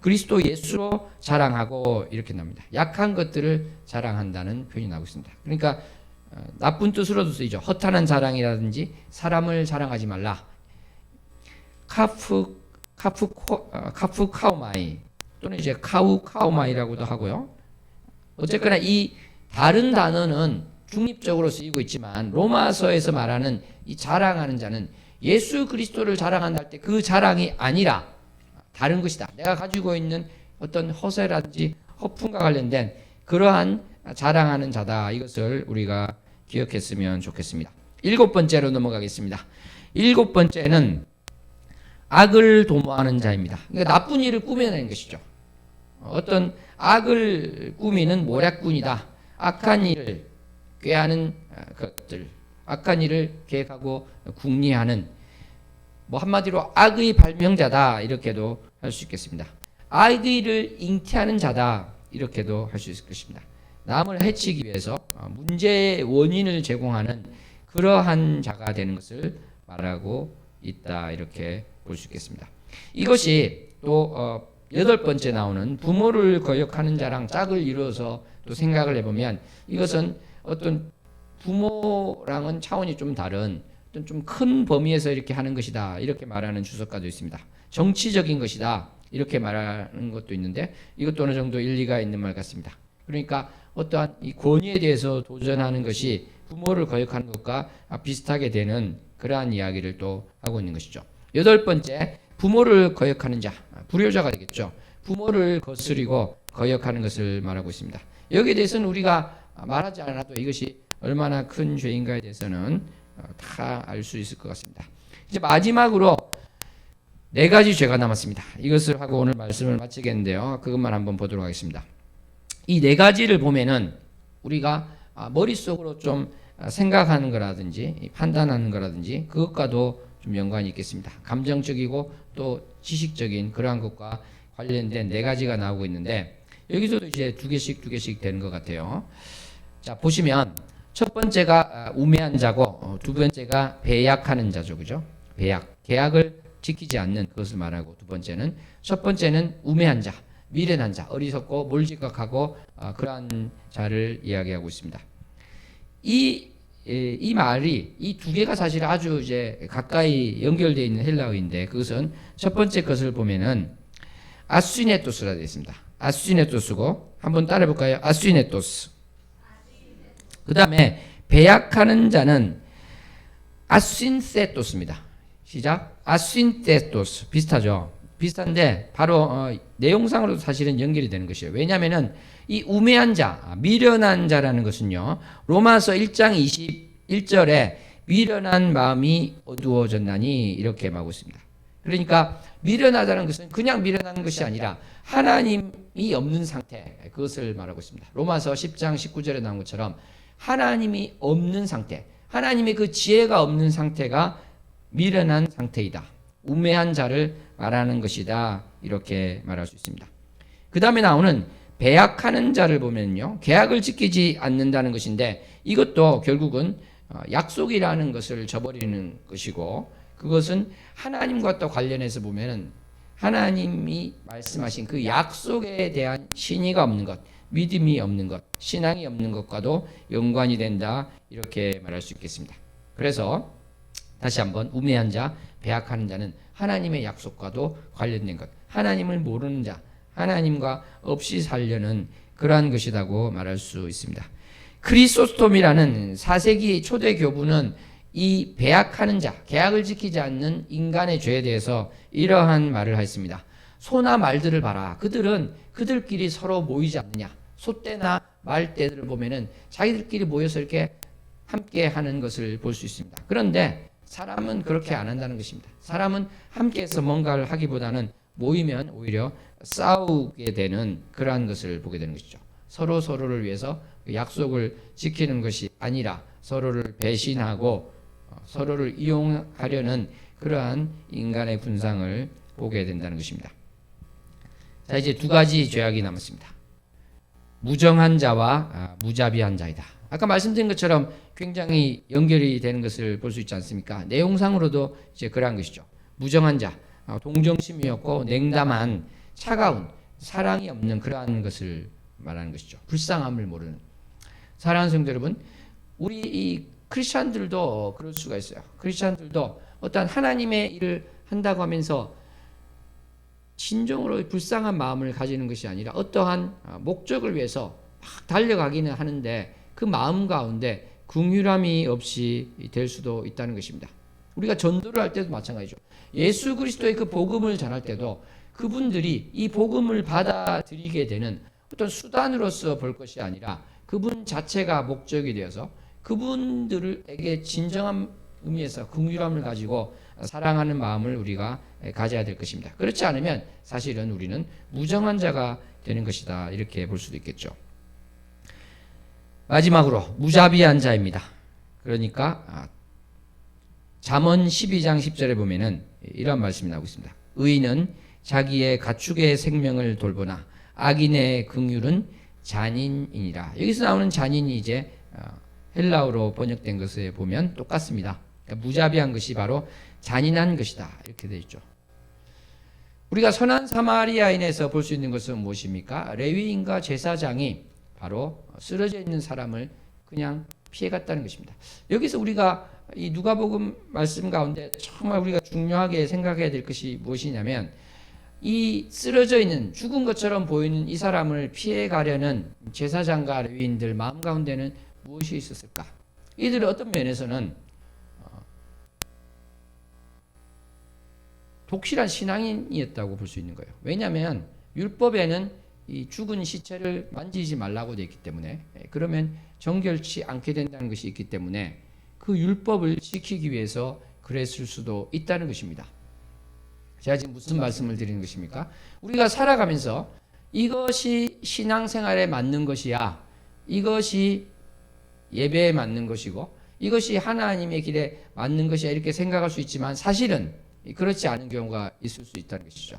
그리스도 예수로 자랑하고 이렇게 나옵니다. 약한 것들을 자랑한다는 표현이 나오고 있습니다. 그러니까 나쁜 뜻으로도 쓰이죠. 허탄한 자랑이라든지 사람을 자랑하지 말라. 카프카오마이 또는 이제 카우카오마이라고도 하고요. 어쨌거나 이 다른 단어는 중립적으로 쓰이고 있지만 로마서에서 말하는 이 자랑하는 자는 예수 그리스도를 자랑한다 할 때 그 자랑이 아니라 다른 것이다. 내가 가지고 있는 어떤 허세라든지 허풍과 관련된 그러한 자랑하는 자다. 이것을 우리가 기억했으면 좋겠습니다. 7번째로 넘어가겠습니다. 7번째는 악을 도모하는 자입니다. 그러니까 나쁜 일을 꾸며내는 것이죠. 어떤 악을 꾸미는 모략꾼이다. 악한 일을 꾀하는 것들, 악한 일을 계획하고 궁리하는 한마디로 악의 발명자다 이렇게도 할 수 있겠습니다. 악의 일을 잉태하는 자다 이렇게도 할 수 있을 것입니다. 남을 해치기 위해서 문제의 원인을 제공하는 그러한 자가 되는 것을 말하고 있다 이렇게 볼 수 있겠습니다. 이것이 또 8번째 나오는 부모를 거역하는 자랑 짝을 이루어서 또 생각을 해보면 이것은 어떤 부모랑은 차원이 좀 다른 어떤 좀 큰 범위에서 이렇게 하는 것이다 이렇게 말하는 주석가도 있습니다. 정치적인 것이다 이렇게 말하는 것도 있는데 이것도 어느 정도 일리가 있는 말 같습니다. 그러니까 어떠한 이 권위에 대해서 도전하는 것이 부모를 거역하는 것과 비슷하게 되는 그러한 이야기를 또 하고 있는 것이죠. 8번째 부모를 거역하는 자, 불효자가 되겠죠. 부모를 거스리고 거역하는 것을 말하고 있습니다. 여기에 대해서는 우리가 말하지 않아도 이것이 얼마나 큰 죄인가에 대해서는 다 알 수 있을 것 같습니다. 이제 마지막으로 4가지 죄가 남았습니다. 이것을 하고 오늘 말씀을 마치겠는데요. 그것만 한번 보도록 하겠습니다. 이 4가지를 보면은 우리가 머릿속으로 좀 생각하는 거라든지 판단하는 거라든지 그것과도 좀 연관이 있겠습니다. 감정적이고 또 지식적인 그러한 것과 관련된 4가지가 나오고 있는데 여기서도 이제 2개씩 되는 것 같아요. 자, 보시면 첫 번째가 우매한 자고 두 번째가 배약하는 자죠. 그죠? 계약을 지키지 않는 그것을 말하고 두 번째는 첫 번째는 우매한 자, 미련한 자, 어리석고 몰지각하고 그러한 자를 이야기하고 있습니다. 이 말이 이 2개가 사실 아주 이제 가까이 연결되어 있는 헬라어인데 그것은 첫 번째 것을 보면은 아스위네토스라 되어 있습니다. 아스위네토스고 한번 따라해 볼까요? 아스위네토스. 그 다음에 배약하는 자는 아스윈세토스입니다. 시작. 아스윈세토스. 비슷하죠? 비슷한데 바로 내용상으로도 사실은 연결이 되는 것이에요. 왜냐하면은 이 우매한 자, 미련한 자라는 것은요. 로마서 1장 21절에 미련한 마음이 어두워졌나니 이렇게 말하고 있습니다. 그러니까 미련하다는 것은 그냥 미련한 것이 아니라 하나님이 없는 상태, 그것을 말하고 있습니다. 로마서 10장 19절에 나온 것처럼 하나님이 없는 상태, 하나님의 그 지혜가 없는 상태가 미련한 상태이다. 우매한 자를 말하는 것이다. 이렇게 말할 수 있습니다. 그 다음에 나오는 배약하는 자를 보면요, 계약을 지키지 않는다는 것인데 이것도 결국은 약속이라는 것을 저버리는 것이고, 그것은 하나님과 또 관련해서 보면은 하나님이 말씀하신 그 약속에 대한 신의가 없는 것, 믿음이 없는 것, 신앙이 없는 것과도 연관이 된다. 이렇게 말할 수 있겠습니다. 그래서 다시 한번 우매한 자, 배약하는 자는 하나님의 약속과도 관련된 것, 하나님을 모르는 자, 하나님과 없이 살려는 그러한 것이라고 말할 수 있습니다. 크리소스톰이라는 4세기 초대 교부는 이 배약하는 자, 계약을 지키지 않는 인간의 죄에 대해서 이러한 말을 하였습니다. 소나 말들을 봐라. 그들은 그들끼리 서로 모이지 않느냐. 소떼나 말떼들을 보면은 자기들끼리 모여서 이렇게 함께 하는 것을 볼 수 있습니다. 그런데 사람은 그렇게 안 한다는 것입니다. 사람은 함께해서 뭔가를 하기보다는 모이면 오히려 싸우게 되는 그러한 것을 보게 되는 것이죠. 서로 서로를 위해서 약속을 지키는 것이 아니라 서로를 배신하고 서로를 이용하려는 그러한 인간의 분상을 보게 된다는 것입니다. 자, 이제 두 가지 죄악이 남았습니다. 무정한 자와 무자비한 자이다. 아까 말씀드린 것처럼 굉장히 연결이 되는 것을 볼 수 있지 않습니까? 내용상으로도 이제 그러한 것이죠. 무정한 자, 동정심이 없고 냉담한, 차가운, 사랑이 없는 그러한 것을 말하는 것이죠. 불쌍함을 모르는. 사랑하는 성도 여러분, 우리 이 크리스찬들도 그럴 수가 있어요. 크리스찬들도 어떤 하나님의 일을 한다고 하면서 진정으로 불쌍한 마음을 가지는 것이 아니라 어떠한 목적을 위해서 막 달려가기는 하는데 그 마음 가운데 긍휼함이 없이 될 수도 있다는 것입니다. 우리가 전도를 할 때도 마찬가지죠. 예수 그리스도의 그 복음을 전할 때도 그분들이 이 복음을 받아들이게 되는 어떤 수단으로서 볼 것이 아니라 그분 자체가 목적이 되어서 그분들에게 진정한 의미에서 긍휼함을 가지고 사랑하는 마음을 우리가 가져야 될 것입니다. 그렇지 않으면 사실은 우리는 무정한 자가 되는 것이다. 이렇게 볼 수도 있겠죠. 마지막으로 무자비한 자입니다. 그러니까 잠언 12장 10절에 보면은 이런 말씀이 나오고 있습니다. 의인은 자기의 가축의 생명을 돌보나 악인의 긍휼은 잔인이니라. 여기서 나오는 잔인이 이제 헬라어로 번역된 것에 보면 똑같습니다. 그러니까 무자비한 것이 바로 잔인한 것이다. 이렇게 되어 있죠. 우리가 선한 사마리아인에서 볼 수 있는 것은 무엇입니까? 레위인과 제사장이 바로 쓰러져 있는 사람을 그냥 피해갔다는 것입니다. 여기서 우리가 이 누가복음 말씀 가운데 정말 우리가 중요하게 생각해야 될 것이 무엇이냐면 이 쓰러져 있는 죽은 것처럼 보이는 이 사람을 피해가려는 제사장과 레위인들 마음 가운데는 무엇이 있었을까? 이들은 어떤 면에서는 독실한 신앙인이었다고 볼 수 있는 거예요. 왜냐하면 율법에는 이 죽은 시체를 만지지 말라고 되어 있기 때문에, 그러면 정결치 않게 된다는 것이 있기 때문에 그 율법을 지키기 위해서 그랬을 수도 있다는 것입니다. 제가 지금 무슨 말씀을 드리는 것입니까? 우리가 살아가면서 이것이 신앙생활에 맞는 것이야, 이것이 예배에 맞는 것이고 이것이 하나님의 길에 맞는 것이야, 이렇게 생각할 수 있지만 사실은 그렇지 않은 경우가 있을 수 있다는 것이죠.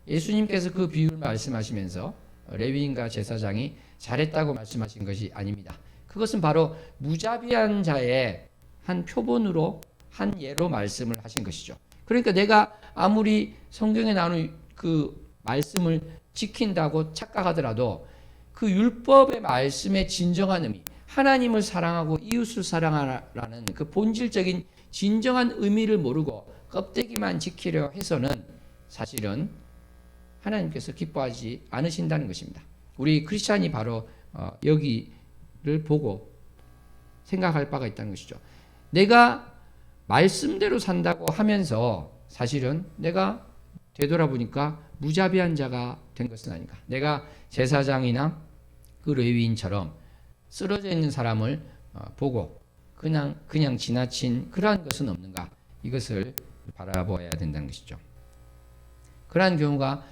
예수님께서 그 비유를 말씀하시면서 레위인과 제사장이 잘했다고 말씀하신 것이 아닙니다. 그것은 바로 무자비한 자의 한 표본으로, 한 예로 말씀을 하신 것이죠. 그러니까 내가 아무리 성경에 나오는 그 말씀을 지킨다고 착각하더라도 그 율법의 말씀의 진정한 의미, 하나님을 사랑하고 이웃을 사랑하라는 그 본질적인 진정한 의미를 모르고 껍데기만 지키려 해서는 사실은 하나님께서 기뻐하지 않으신다는 것입니다. 우리 크리스찬이 바로 여기를 보고 생각할 바가 있다는 것이죠. 내가 말씀대로 산다고 하면서 사실은 내가 되돌아보니까 무자비한 자가 된 것은 아닌가. 내가 제사장이나 그 레위인처럼 쓰러져 있는 사람을 보고 그냥 지나친 그러한 것은 없는가. 이것을 바라보아야 된다는 것이죠. 그러한 경우가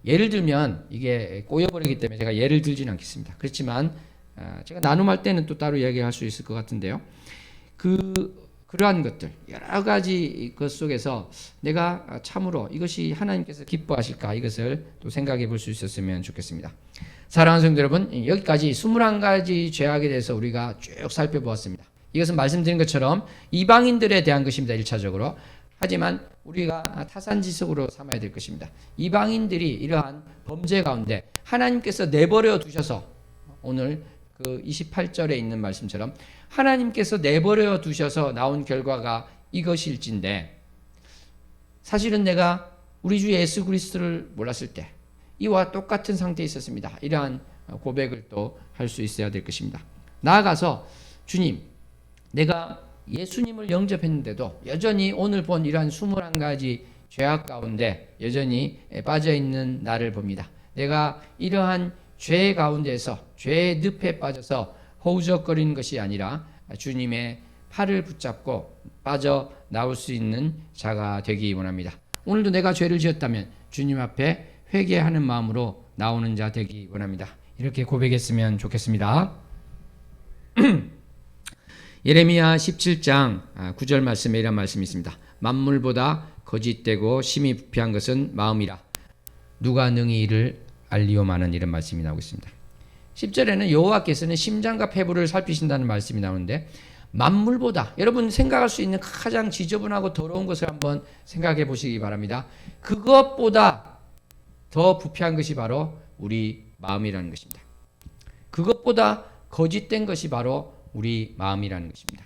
예를 들면 이게 꼬여버리기 때문에 제가 예를 들지는 않겠습니다. 그렇지만 제가 나눔할 때는 또 따로 이야기할 수 있을 것 같은데요. 그러한 것들 여러 가지 것 속에서 내가 참으로 이것이 하나님께서 기뻐하실까 이것을 또 생각해 볼 수 있었으면 좋겠습니다. 사랑하는 성도 여러분, 여기까지 21가지 죄악에 대해서 우리가 쭉 살펴보았습니다. 이것은 말씀드린 것처럼 이방인들에 대한 것입니다. 1차적으로. 하지만 우리가 타산지석으로 삼아야 될 것입니다. 이방인들이 이러한 범죄 가운데 하나님께서 내버려 두셔서 오늘 그 28절에 있는 말씀처럼 하나님께서 내버려 두셔서 나온 결과가 이것일진데, 사실은 내가 우리 주 예수 그리스도를 몰랐을 때 이와 똑같은 상태에 있었습니다. 이러한 고백을 또 할 수 있어야 될 것입니다. 나아가서 주님, 내가 예수님을 영접했는데도 여전히 오늘 본 이러한 21가지 죄악 가운데 여전히 빠져있는 나를 봅니다. 내가 이러한 죄 가운데서 죄의 늪에 빠져서 허우적거리는 것이 아니라 주님의 팔을 붙잡고 빠져나올 수 있는 자가 되기 원합니다. 오늘도 내가 죄를 지었다면 주님 앞에 회개하는 마음으로 나오는 자 되기 원합니다. 이렇게 고백했으면 좋겠습니다. 예레미야 17장 9절 말씀에 이런 말씀이 있습니다. 만물보다 거짓되고 심히 부패한 것은 마음이라 누가 능히 이를 알리오마는, 이런 말씀이 나오고 있습니다. 10절에는 여호와께서는 심장과 폐부를 살피신다는 말씀이 나오는데, 만물보다, 여러분 생각할 수 있는 가장 지저분하고 더러운 것을 한번 생각해 보시기 바랍니다. 그것보다 더 부패한 것이 바로 우리 마음이라는 것입니다. 그것보다 거짓된 것이 바로 우리 마음이라는 것입니다.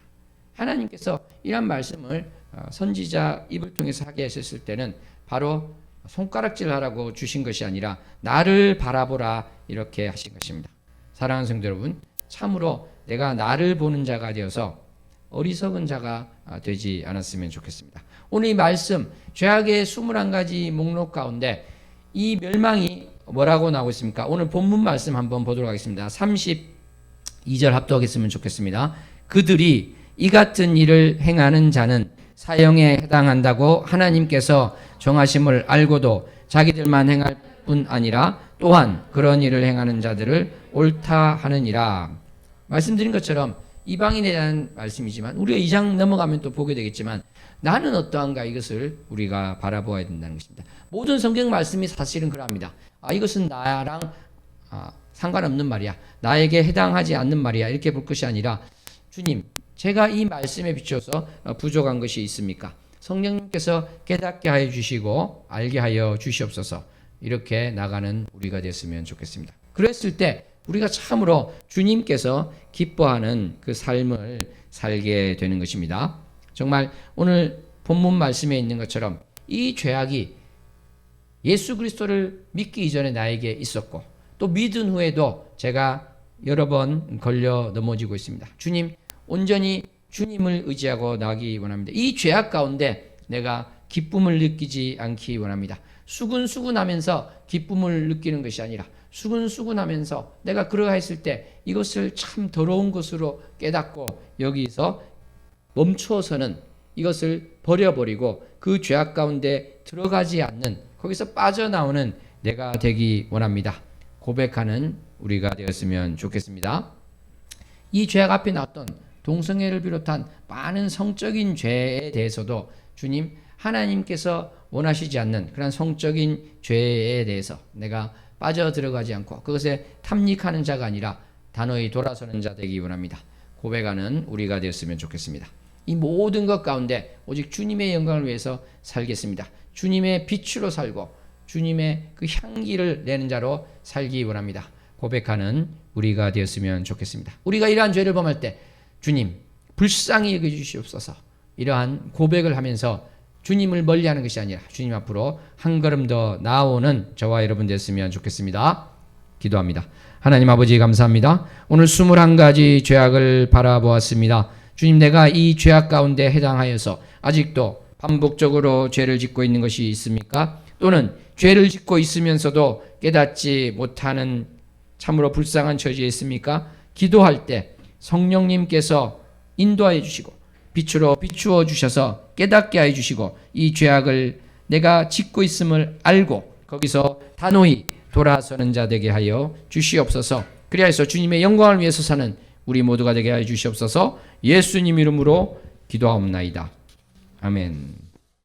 하나님께서 이런 말씀을 선지자 입을 통해서 하게 하셨을 때는 바로 손가락질 하라고 주신 것이 아니라 나를 바라보라 이렇게 하신 것입니다. 사랑하는 성도 여러분, 참으로 내가 나를 보는 자가 되어서 어리석은 자가 되지 않았으면 좋겠습니다. 오늘 이 말씀, 죄악의 21가지 목록 가운데 이 멸망이 뭐라고 나오고 있습니까? 오늘 본문 말씀 한번 보도록 하겠습니다. 32절 합독했으면 좋겠습니다. 그들이 이 같은 일을 행하는 자는 사형에 해당한다고 하나님께서 정하심을 알고도 자기들만 행할 뿐 아니라 또한 그런 일을 행하는 자들을 옳다 하느니라. 말씀드린 것처럼 이방인에 대한 말씀이지만 우리가 2장 넘어가면 또 보게 되겠지만 나는 어떠한가, 이것을 우리가 바라보아야 된다는 것입니다. 모든 성경 말씀이 사실은 그러합니다. 이것은 나랑 상관없는 말이야, 나에게 해당하지 않는 말이야, 이렇게 볼 것이 아니라 주님, 제가 이 말씀에 비춰서 부족한 것이 있습니까? 성령님께서 깨닫게 하여 주시고 알게 하여 주시옵소서. 이렇게 나가는 우리가 됐으면 좋겠습니다. 그랬을 때 우리가 참으로 주님께서 기뻐하는 그 삶을 살게 되는 것입니다. 정말 오늘 본문 말씀에 있는 것처럼 이 죄악이 예수 그리스도를 믿기 이전에 나에게 있었고 또 믿은 후에도 제가 여러 번 걸려 넘어지고 있습니다. 주님, 온전히 주님을 의지하고 나가기 원합니다. 이 죄악 가운데 내가 기쁨을 느끼지 않기 원합니다. 수근수근하면서 기쁨을 느끼는 것이 아니라 수근수근하면서 내가 그러했을 때 이것을 참 더러운 것으로 깨닫고 여기서 멈추어서는 이것을 버려버리고 그 죄악 가운데 들어가지 않는, 거기서 빠져나오는 내가 되기 원합니다. 고백하는 우리가 되었으면 좋겠습니다. 이 죄악 앞에 나왔던 동성애를 비롯한 많은 성적인 죄에 대해서도 주님, 하나님께서 원하시지 않는 그런 성적인 죄에 대해서 내가 빠져 들어가지 않고 그것에 탐닉하는 자가 아니라 단호히 돌아서는 자 되기 원합니다. 고백하는 우리가 되었으면 좋겠습니다. 이 모든 것 가운데 오직 주님의 영광을 위해서 살겠습니다. 주님의 빛으로 살고 주님의 그 향기를 내는 자로 살기 원합니다. 고백하는 우리가 되었으면 좋겠습니다. 우리가 이러한 죄를 범할 때 주님, 불쌍히 여겨주시옵소서. 이러한 고백을 하면서 주님을 멀리하는 것이 아니라 주님 앞으로 한 걸음 더 나아오는 저와 여러분 됐으면 좋겠습니다. 기도합니다. 하나님 아버지, 감사합니다. 오늘 21가지 죄악을 바라보았습니다. 주님, 내가 이 죄악 가운데 해당하여서 아직도 반복적으로 죄를 짓고 있는 것이 있습니까? 또는 죄를 짓고 있으면서도 깨닫지 못하는 참으로 불쌍한 처지에 있습니까? 기도할 때 성령님께서 인도하여 주시고 빛으로 비추어 주셔서 깨닫게 하여 주시고 이 죄악을 내가 짓고 있음을 알고 거기서 단호히 돌아서는 자 되게 하여 주시옵소서. 그리하여서 주님의 영광을 위해서 사는 우리 모두가 되게 하여 주시옵소서. 예수님 이름으로 기도하옵나이다. 아멘.